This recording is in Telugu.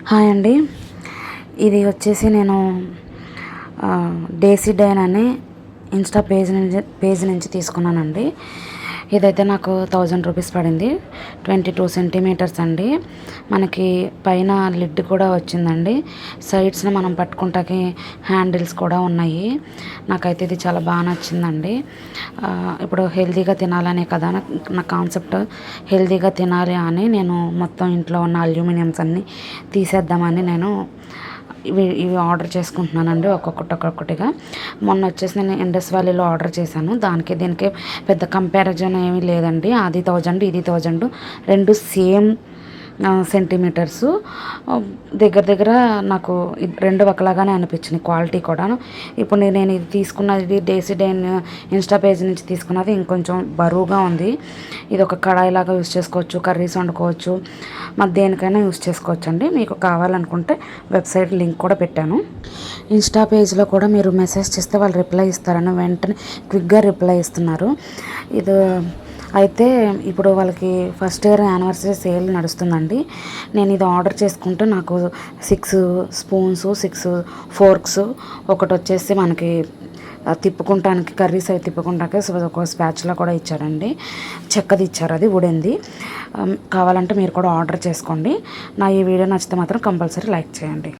హాయ్ అండి. ఇది వచ్చేసి నేను డేసీ డైన్ అని ఇన్స్టా పేజ్ నుంచి తీసుకున్నానండి. ఇదైతే నాకు 1000 రూపీస్ పడింది. 22 సెంటీమీటర్స్ అండి. మనకి పైన లిడ్ కూడా వచ్చిందండి. సైడ్స్ని మనం పట్టుకుంటాకి హ్యాండిల్స్ కూడా ఉన్నాయి. నాకైతే ఇది చాలా బాగా నచ్చిందండి. ఇప్పుడు హెల్తీగా తినాలనే కదా నా కాన్సెప్ట్. హెల్తీగా తినాలి అని నేను మొత్తం ఇంట్లో ఉన్న అల్యూమినియంస్ అన్నీ తీసేద్దామని నేను ఇవి ఆర్డర్ చేసుకుంటున్నానండి, ఒక్కొక్కటిగా. మొన్న వచ్చేసి నేను ఇండస్ వ్యాలీలో ఆర్డర్ చేశాను. దీనికి పెద్ద కంపారిజన్ ఏమీ లేదండి. అది 1000, ఇది 1000, రెండు సేమ్ సెంటీమీటర్స్. దగ్గర నాకు రెండు ఒకలాగానే అనిపించినాయి, క్వాలిటీ కూడా. ఇప్పుడు నేను ఇది తీసుకున్నది డేసీ డైన్ ఇన్స్టా పేజ్ నుంచి తీసుకున్నది ఇంకొంచెం బరువుగా ఉంది. ఇది ఒక కడాయిలాగా యూస్ చేసుకోవచ్చు, కర్రీస్ వండుకోవచ్చు, మరి దేనికైనా యూస్ చేసుకోవచ్చు అండి. మీకు కావాలనుకుంటే వెబ్సైట్ లింక్ కూడా పెట్టాను. ఇన్స్టా పేజ్లో కూడా మీరు మెసేజ్ చేస్తే వాళ్ళు రిప్లై ఇస్తారని వెంటనే క్విక్గా రిప్లై ఇస్తున్నారు. ఇది అయితే ఇప్పుడు వాళ్ళకి ఫస్ట్ ఇయర్ యానివర్సరీ సేల్ నడుస్తుందండి. నేను ఇది ఆర్డర్ చేసుకుంటే నాకు 6 స్పూన్స్, 6 ఫోర్క్స్, ఒకటి వచ్చేసి మనకి తిప్పుకుంటానికి కర్రీస్ అవి తిప్పుకుంటానికి ఒక స్పాచులా కూడా ఇచ్చారండి. చెక్కది ఇచ్చారు, అది వుడెన్ది. కావాలంటే మీరు కూడా ఆర్డర్ చేసుకోండి. నా ఈ వీడియో నచ్చితే మాత్రం కంపల్సరీ లైక్ చేయండి.